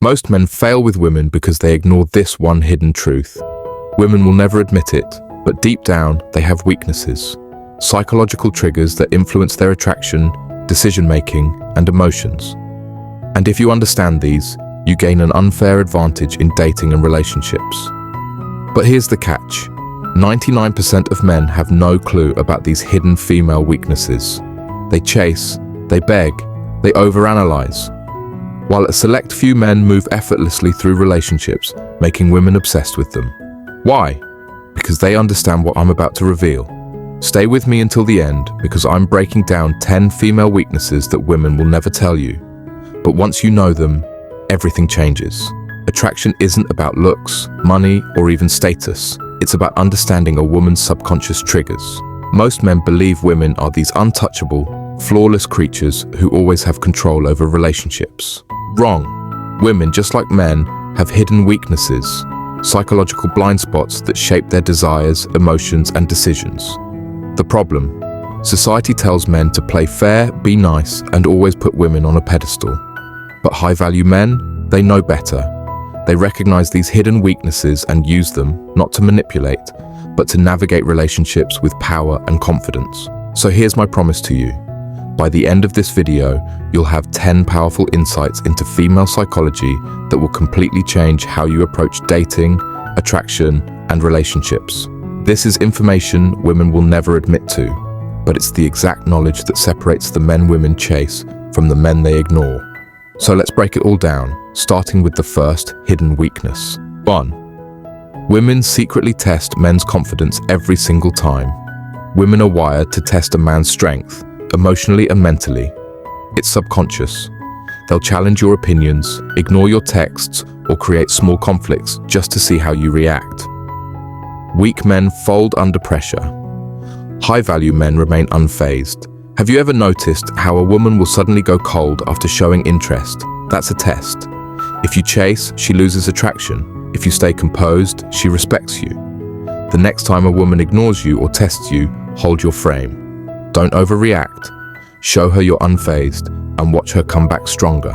Most men fail with women because they ignore this one hidden truth. Women will never admit it, but deep down, they have weaknesses. Psychological triggers that influence their attraction, decision-making, and emotions. And if you understand these, you gain an unfair advantage in dating and relationships. But here's the catch. 99% of men have no clue about these hidden female weaknesses. They chase, they beg, they overanalyze. While a select few men move effortlessly through relationships, making women obsessed with them. Why? Because they understand what I'm about to reveal. Stay with me until the end, because I'm breaking down 10 female weaknesses that women will never tell you. But once you know them, everything changes. Attraction isn't about looks, money, or even status. It's about understanding a woman's subconscious triggers. Most men believe women are these untouchable, flawless creatures who always have control over relationships. Wrong. Women, just like men, have hidden weaknesses, psychological blind spots that shape their desires, emotions, and decisions. The problem: society tells men to play fair, be nice, and always put women on a pedestal. But high-value men, they know better. They recognize these hidden weaknesses and use them, not to manipulate, but to navigate relationships with power and confidence. So here's my promise to you. By the end of this video, you'll have 10 powerful insights into female psychology that will completely change how you approach dating, attraction, and relationships. This is information women will never admit to, but it's the exact knowledge that separates the men women chase from the men they ignore. So let's break it all down, starting with the first hidden weakness. 1. Women secretly test men's confidence every single time. Women are wired to test a man's strength, emotionally and mentally. It's subconscious. They'll challenge your opinions, ignore your texts, or create small conflicts just to see how you react. Weak men fold under pressure. High-value men remain unfazed. Have you ever noticed how a woman will suddenly go cold after showing interest? That's a test. If you chase, she loses attraction. If you stay composed, she respects you. The next time a woman ignores you or tests you, hold your frame. Don't overreact. Show her you're unfazed and watch her come back stronger.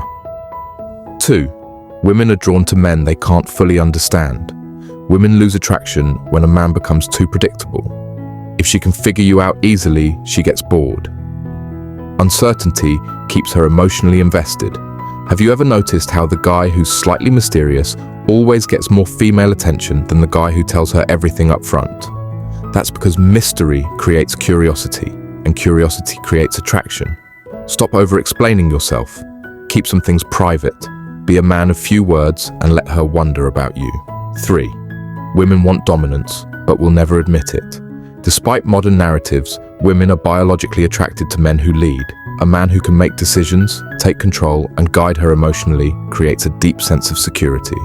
2. Women are drawn to men they can't fully understand. Women lose attraction when a man becomes too predictable. If she can figure you out easily, she gets bored. Uncertainty keeps her emotionally invested. Have you ever noticed how the guy who's slightly mysterious always gets more female attention than the guy who tells her everything up front? That's because mystery creates curiosity, and curiosity creates attraction. Stop over-explaining yourself. Keep some things private. Be a man of few words and let her wonder about you. 3. Women want dominance, but will never admit it. Despite modern narratives, women are biologically attracted to men who lead. A man who can make decisions, take control, and guide her emotionally creates a deep sense of security.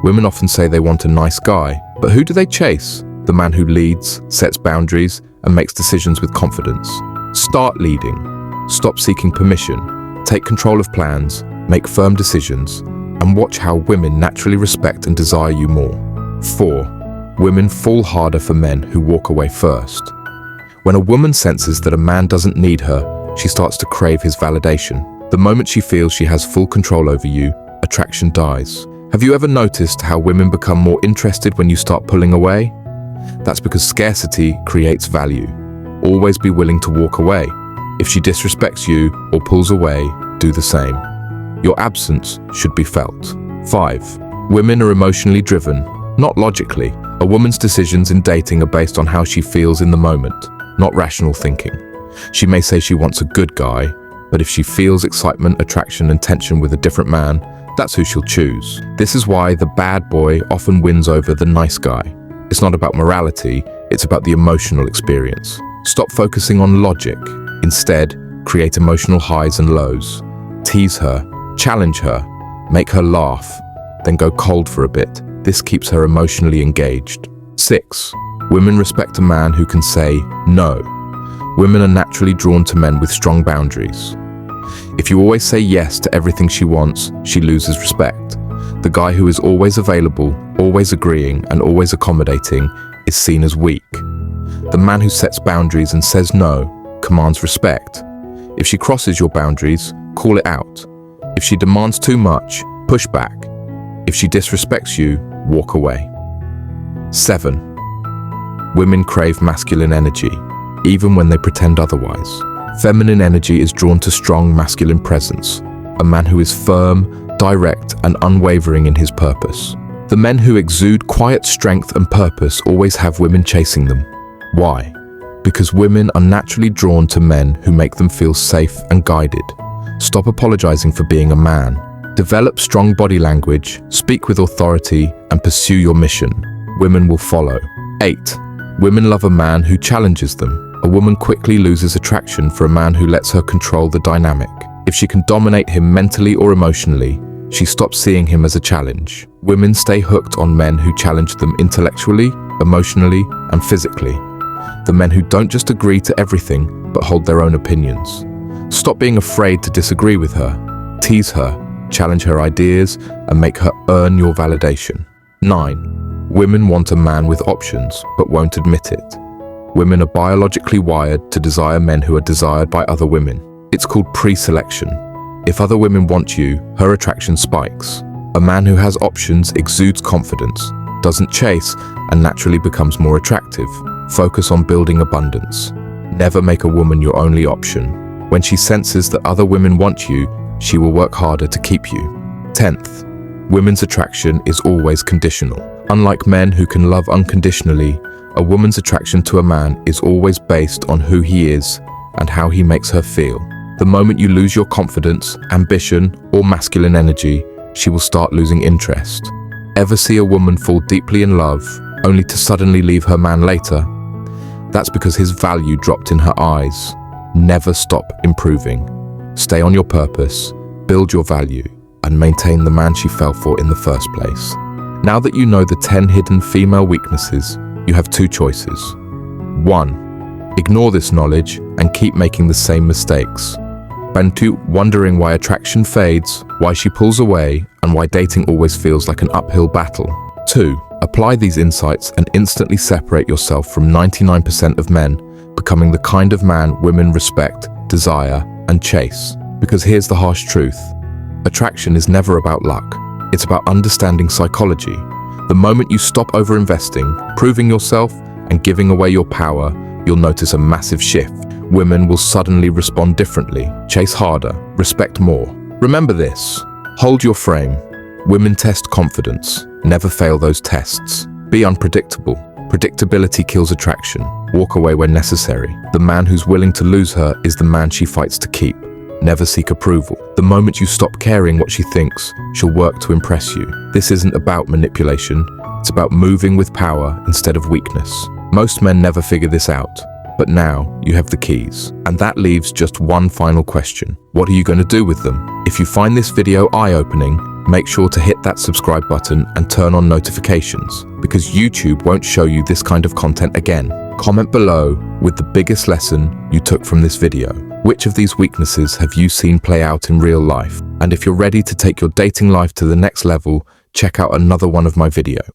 Women often say they want a nice guy, but who do they chase? The man who leads, sets boundaries, and makes decisions with confidence. Start leading. Stop seeking permission. Take control of plans, make firm decisions, and watch how women naturally respect and desire you more. 4. Women fall harder for men who walk away first. When a woman senses that a man doesn't need her, she starts to crave his validation. The moment she feels she has full control over you, attraction dies. Have you ever noticed how women become more interested when you start pulling away? That's because scarcity creates value. Always be willing to walk away. If she disrespects you or pulls away, do the same. Your absence should be felt. 5. Women are emotionally driven, not logically. A woman's decisions in dating are based on how she feels in the moment, not rational thinking. She may say she wants a good guy, but if she feels excitement, attraction, and tension with a different man, that's who she'll choose. This is why the bad boy often wins over the nice guy. It's not about morality, it's about the emotional experience. Stop focusing on logic. Instead, create emotional highs and lows. Tease her, challenge her, make her laugh, then go cold for a bit. This keeps her emotionally engaged. 6. Women respect a man who can say no. Women are naturally drawn to men with strong boundaries. If you always say yes to everything she wants, she loses respect. The guy who is always available, always agreeing, and always accommodating is seen as weak. The man who sets boundaries and says no commands respect. If she crosses your boundaries, call it out. If she demands too much, push back. If she disrespects you, walk away. 7. Women crave masculine energy, even when they pretend otherwise. Feminine energy is drawn to strong masculine presence, a man who is firm, direct, and unwavering in his purpose. The men who exude quiet strength and purpose always have women chasing them. Why? Because women are naturally drawn to men who make them feel safe and guided. Stop apologizing for being a man. Develop strong body language, speak with authority, and pursue your mission. Women will follow. 8. Women love a man who challenges them. A woman quickly loses attraction for a man who lets her control the dynamic. If she can dominate him mentally or emotionally, she stops seeing him as a challenge. Women stay hooked on men who challenge them intellectually, emotionally, and physically. The men who don't just agree to everything, but hold their own opinions. Stop being afraid to disagree with her. Tease her, challenge her ideas, and make her earn your validation. 9. Women want a man with options, but won't admit it. Women are biologically wired to desire men who are desired by other women. It's called pre-selection. If other women want you, her attraction spikes. A man who has options exudes confidence, doesn't chase, and naturally becomes more attractive. Focus on building abundance. Never make a woman your only option. When she senses that other women want you, she will work harder to keep you. 10th, women's attraction is always conditional. Unlike men who can love unconditionally, a woman's attraction to a man is always based on who he is and how he makes her feel. The moment you lose your confidence, ambition, or masculine energy, she will start losing interest. Ever see a woman fall deeply in love, only to suddenly leave her man later? That's because his value dropped in her eyes. Never stop improving. Stay on your purpose, build your value, and maintain the man she fell for in the first place. Now that you know the 10 hidden female weaknesses, you have 2 choices. 1. Ignore this knowledge and keep making the same mistakes. And 2. Wondering why attraction fades, why she pulls away, and why dating always feels like an uphill battle. 2. Apply these insights and instantly separate yourself from 99% of men, becoming the kind of man women respect, desire, and chase. Because here's the harsh truth. Attraction is never about luck. It's about understanding psychology. The moment you stop over-investing, proving yourself, and giving away your power, you'll notice a massive shift. Women will suddenly respond differently, chase harder, respect more. Remember this. Hold your frame. Women test confidence. Never fail those tests. Be unpredictable. Predictability kills attraction. Walk away when necessary. The man who's willing to lose her is the man she fights to keep. Never seek approval. The moment you stop caring what she thinks, she'll work to impress you. This isn't about manipulation. It's about moving with power instead of weakness. Most men never figure this out. But now, you have the keys. And that leaves just one final question. What are you going to do with them? If you find this video eye-opening, make sure to hit that subscribe button and turn on notifications, because YouTube won't show you this kind of content again. Comment below with the biggest lesson you took from this video. Which of these weaknesses have you seen play out in real life? And if you're ready to take your dating life to the next level, check out another one of my videos.